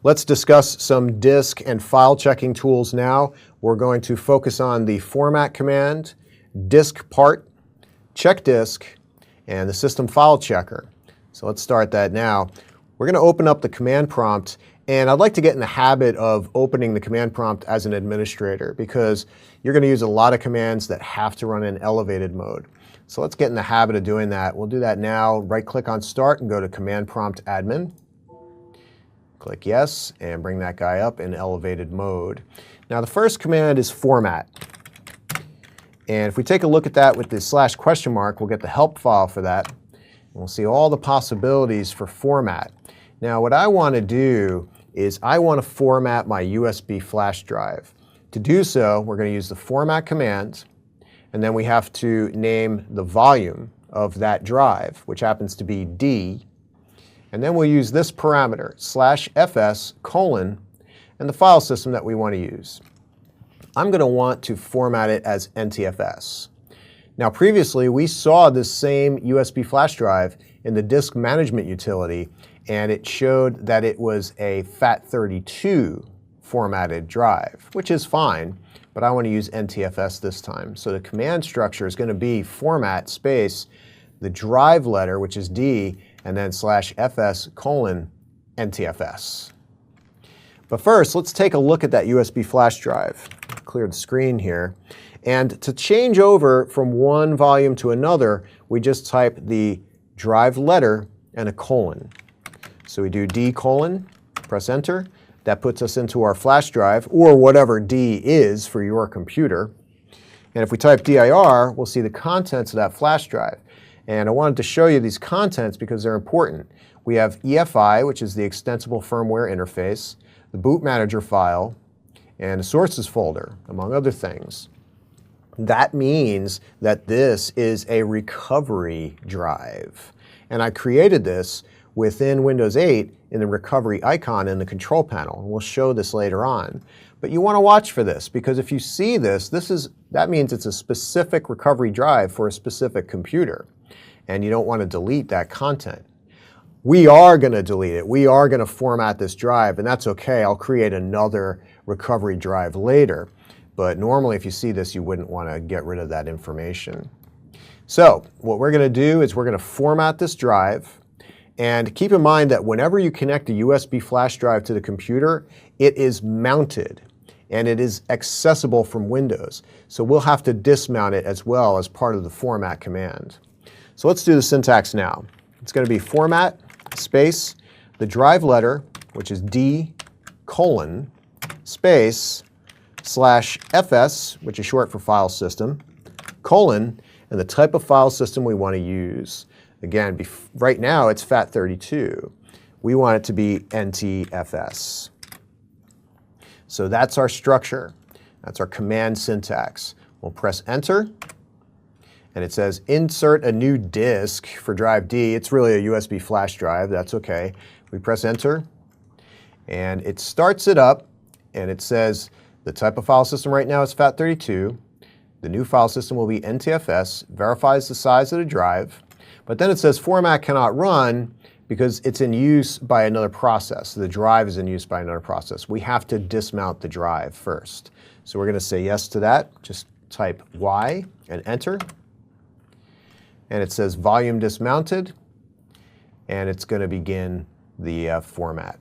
Let's discuss some disk and file checking tools now. We're going to focus on the format command, disk part, check disk, and the system file checker. So let's start that now. We're going to open up the command prompt, and I'd like to get in the habit of opening the command prompt as an administrator because you're going to use a lot of commands that have to run in elevated mode. So let's get in the habit of doing that. We'll do that now. Right-click on Start and go to Command Prompt Admin. Click Yes, and bring that guy up in elevated mode. Now the first command is format. And if we take a look at that with the /?, we'll get the help file for that. And we'll see all the possibilities for format. Now what I want to do is I want to format my USB flash drive. To do so, we're going to use the format command, and then we have to name the volume of that drive, which happens to be D. And then we'll use this parameter, /fs:, and the file system that we want to use. I'm going to want to format it as NTFS. Now previously we saw this same USB flash drive in the disk management utility, and it showed that it was a FAT32 formatted drive, which is fine, but I want to use NTFS this time. So the command structure is going to be format space, the drive letter, which is D, and then /fs:, NTFS. But first, let's take a look at that USB flash drive. Clear the screen here. And to change over from one volume to another, we just type the drive letter and a colon. So we do D:, press Enter. That puts us into our flash drive, or whatever D is for your computer. And if we type dir, we'll see the contents of that flash drive. And I wanted to show you these contents because they're important. We have EFI, which is the extensible firmware interface, the boot manager file, and a sources folder, among other things. That means that this is a recovery drive. And I created this within Windows 8 in the recovery icon in the control panel. And we'll show this later on. But you want to watch for this because if you see this, that means it's a specific recovery drive for a specific computer. And you don't want to delete that content. We are going to delete it. We are going to format this drive, and that's okay. I'll create another recovery drive later. But normally if you see this, you wouldn't want to get rid of that information. So what we're going to do is we're going to format this drive. And keep in mind that whenever you connect a USB flash drive to the computer, it is mounted and it is accessible from Windows. So we'll have to dismount it as well as part of the format command. So let's do the syntax now. It's going to be format space, the drive letter, which is D:, space, /fs, which is short for file system, and the type of file system we want to use. Again, right now it's FAT32. We want it to be NTFS. So that's our structure. That's our command syntax. We'll press Enter. And it says insert a new disk for drive D. It's really a USB flash drive. That's okay. We press Enter. And it starts it up. And it says the type of file system right now is FAT32. The new file system will be NTFS. Verifies the size of the drive. But then it says format cannot run because it's in use by another process. The drive is in use by another process. We have to dismount the drive first. So we're going to say yes to that. Just type Y and Enter. And it says volume dismounted. And it's going to begin the format.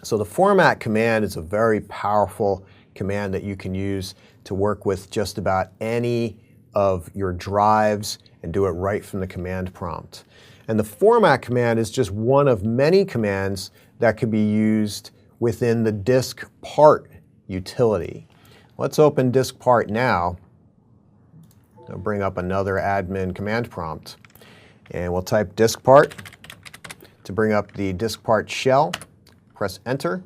So the format command is a very powerful command that you can use to work with just about any of your drives and do it right from the command prompt. And the format command is just one of many commands that can be used within the disk part utility. Let's open disk part now. I'll bring up another admin command prompt. And we'll type disk part to bring up the disk part shell. Press Enter.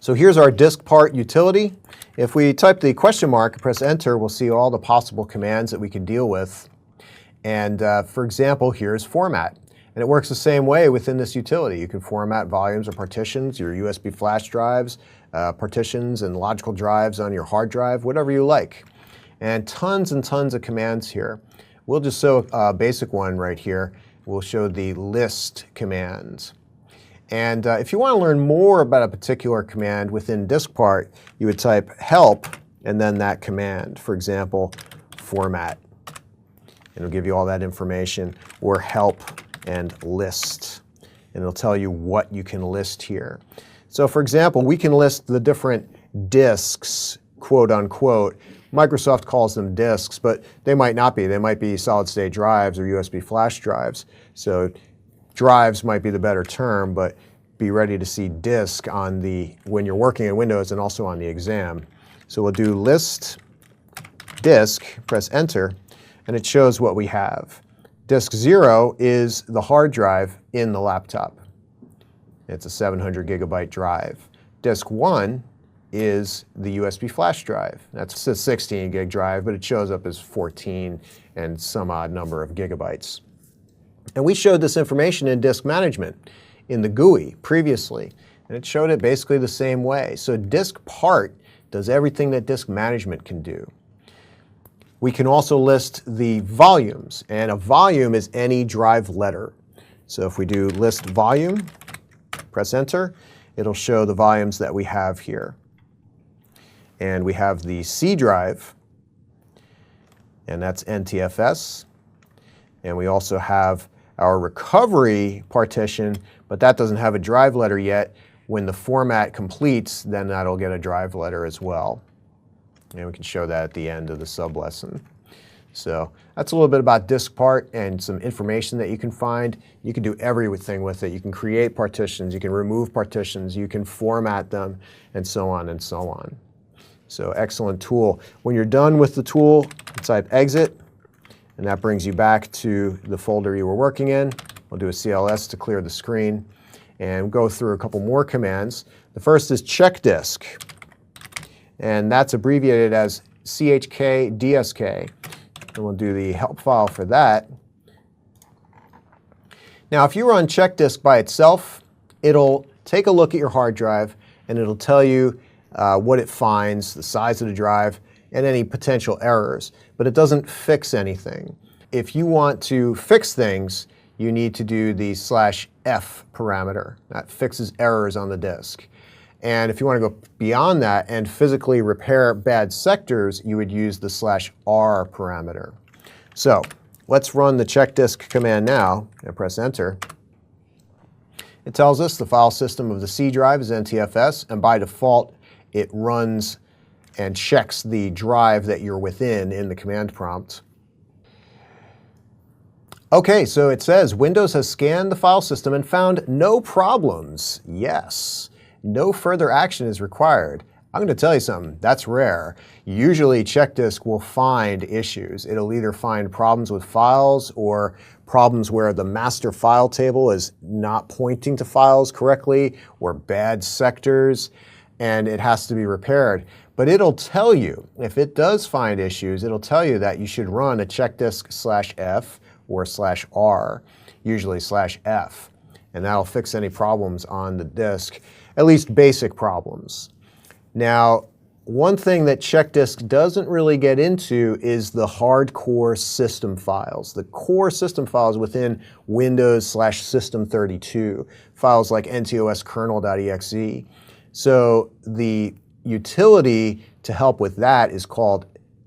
So here's our disk part utility. If we type the question mark and press Enter, we'll see all the possible commands that we can deal with. And for example, here's format. And it works the same way within this utility. You can format volumes or partitions, your USB flash drives, partitions and logical drives on your hard drive, whatever you like. And tons of commands here. We'll just show a basic one right here. We'll show the list commands. And if you want to learn more about a particular command within DiskPart, you would type help and then that command. For example, format. It'll give you all that information, or help and list. And it'll tell you what you can list here. So for example, we can list the different disks, quote unquote. Microsoft calls them disks, but they might not be. They might be solid-state drives or USB flash drives. So drives might be the better term, but be ready to see disk on when you're working in Windows and also on the exam. So we'll do list disk, press enter, and it shows what we have. Disk 0 is the hard drive in the laptop. It's a 700 gigabyte drive. Disk 1 is the USB flash drive. That's a 16 gig drive, but it shows up as 14 and some odd number of gigabytes. And we showed this information in disk management in the GUI previously, and it showed it basically the same way. So DiskPart does everything that disk management can do. We can also list the volumes, and a volume is any drive letter. So if we do list volume, press enter, it'll show the volumes that we have here. And we have the C drive, and that's NTFS. And we also have our recovery partition, but that doesn't have a drive letter yet. When the format completes, then that'll get a drive letter as well. And we can show that at the end of the sub-lesson. So that's a little bit about DiskPart and some information that you can find. You can do everything with it. You can create partitions, you can remove partitions, you can format them, and so on and so on. So excellent tool. When you're done with the tool, type exit, and that brings you back to the folder you were working in. We'll do a CLS to clear the screen and go through a couple more commands. The first is check disk, and that's abbreviated as chkdsk. And we'll do the help file for that. Now, if you run check disk by itself, it'll take a look at your hard drive and it'll tell you what it finds, the size of the drive, and any potential errors, but it doesn't fix anything. If you want to fix things, you need to do the /f parameter. That fixes errors on the disk. And if you want to go beyond that and physically repair bad sectors, you would use the /r parameter. So let's run the check disk command now and press enter. It tells us the file system of the C drive is NTFS, and by default it runs and checks the drive that you're within in the command prompt. Okay, so it says Windows has scanned the file system and found no problems. Yes, no further action is required. I'm going to tell you something, that's rare. Usually check disk will find issues. It'll either find problems with files or problems where the master file table is not pointing to files correctly or bad sectors, and it has to be repaired. But it'll tell you, if it does find issues, it'll tell you that you should run a checkdisk /f or /r, usually /f. And that'll fix any problems on the disk, at least basic problems. Now, one thing that checkdisk doesn't really get into is the hardcore system files, the core system files within Windows /system32, files like ntosKernel.exe. So the utility to help with that is called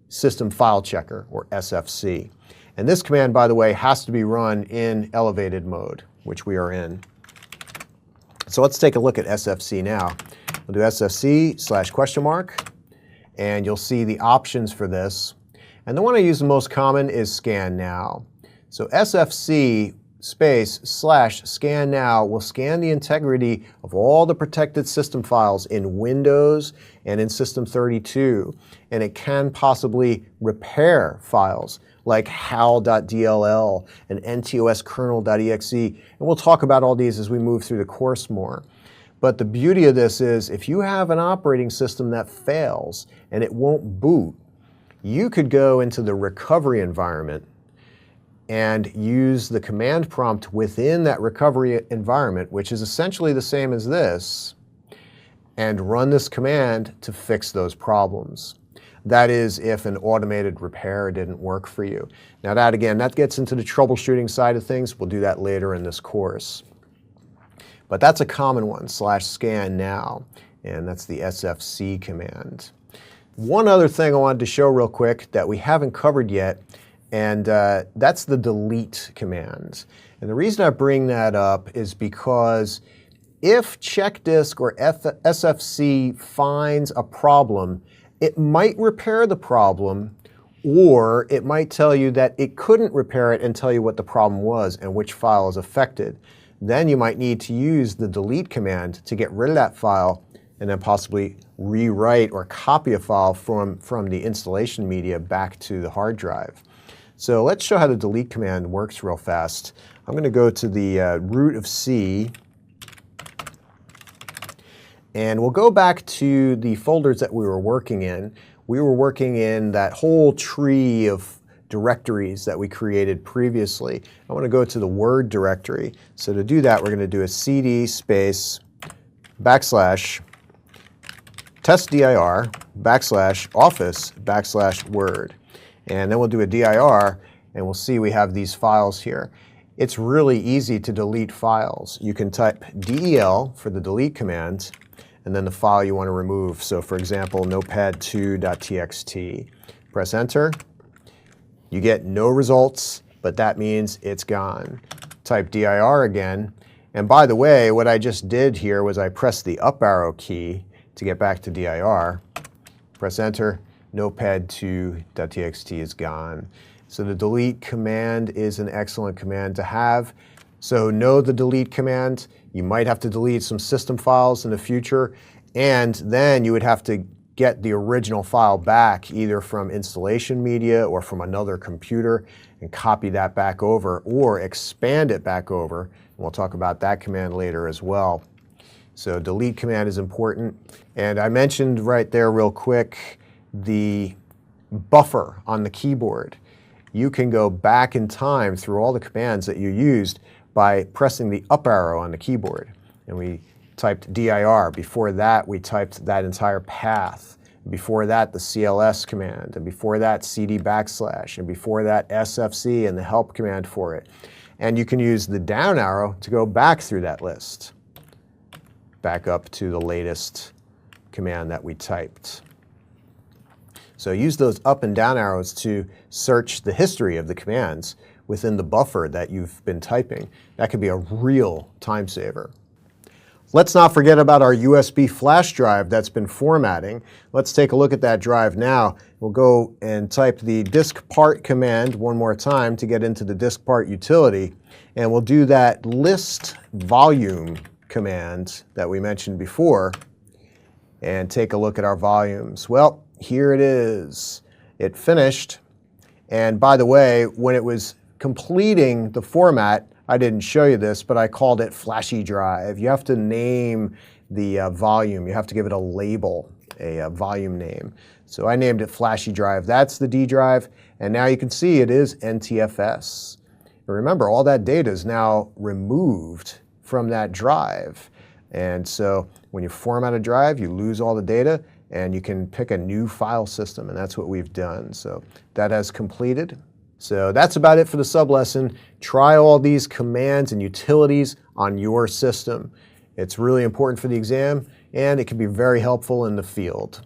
System File Checker, or SFC. And this command, by the way, has to be run in elevated mode, which we are in. So let's take a look at SFC now. We'll do SFC /?, and you'll see the options for this. And the one I use the most common is Scan Now. So SFC /Scan Now will scan the integrity of all the protected system files in Windows and in System32, and it can possibly repair files like hal.dll and ntosKernel.exe, and we'll talk about all these as we move through the course more. But the beauty of this is if you have an operating system that fails and it won't boot, you could go into the recovery environment and use the command prompt within that recovery environment, which is essentially the same as this, and run this command to fix those problems. That is if an automated repair didn't work for you. Now that gets into the troubleshooting side of things. We'll do that later in this course. but that's a common one, /scan now, and that's the SFC command. One other thing I wanted to show real quick that we haven't covered yet, and that's the delete command. And the reason I bring that up is because if CheckDisk or SFC finds a problem, it might repair the problem, or it might tell you that it couldn't repair it and tell you what the problem was and which file is affected. Then you might need to use the delete command to get rid of that file and then possibly rewrite or copy a file from the installation media back to the hard drive. So let's show how the delete command works real fast. I'm going to go to the root of C, and we'll go back to the folders that we were working in. We were working in that whole tree of directories that we created previously. I want to go to the Word directory. So to do that, we're going to do a cd space /testdir /office /Word. And then we'll do a dir, and we'll see we have these files here. It's really easy to delete files. You can type del for the delete command, and then the file you want to remove. So for example, notepad2.txt. Press enter. You get no results, but that means it's gone. Type dir again. And by the way, what I just did here was I pressed the up arrow key to get back to dir. Press enter. Notepad2.txt is gone. So the delete command is an excellent command to have. So know the delete command. You might have to delete some system files in the future, and then you would have to get the original file back either from installation media or from another computer and copy that back over or expand it back over. And we'll talk about that command later as well. So delete command is important. And I mentioned right there real quick the buffer on the keyboard. You can go back in time through all the commands that you used by pressing the up arrow on the keyboard. And we typed dir. Before that, we typed that entire path. Before that, the cls command. And before that, cd /, and before that, sfc and the help command for it. And you can use the down arrow to go back through that list, back up to the latest command that we typed. So use those up and down arrows to search the history of the commands within the buffer that you've been typing. That could be a real time saver. Let's not forget about our USB flash drive that's been formatting. Let's take a look at that drive now. We'll go and type the diskpart command one more time to get into the diskpart utility. And we'll do that list volume command that we mentioned before and take a look at our volumes. Well, here it is. It finished. And by the way, when it was completing the format, I didn't show you this, but I called it Flashy Drive. You have to name the volume. You have to give it a label, a volume name. So I named it Flashy Drive. That's the D drive. And now you can see it is NTFS. And remember, all that data is now removed from that drive. And so when you format a drive, you lose all the data, and you can pick a new file system, and that's what we've done. So that has completed. So that's about it for the sub-lesson. Try all these commands and utilities on your system. It's really important for the exam, and it can be very helpful in the field.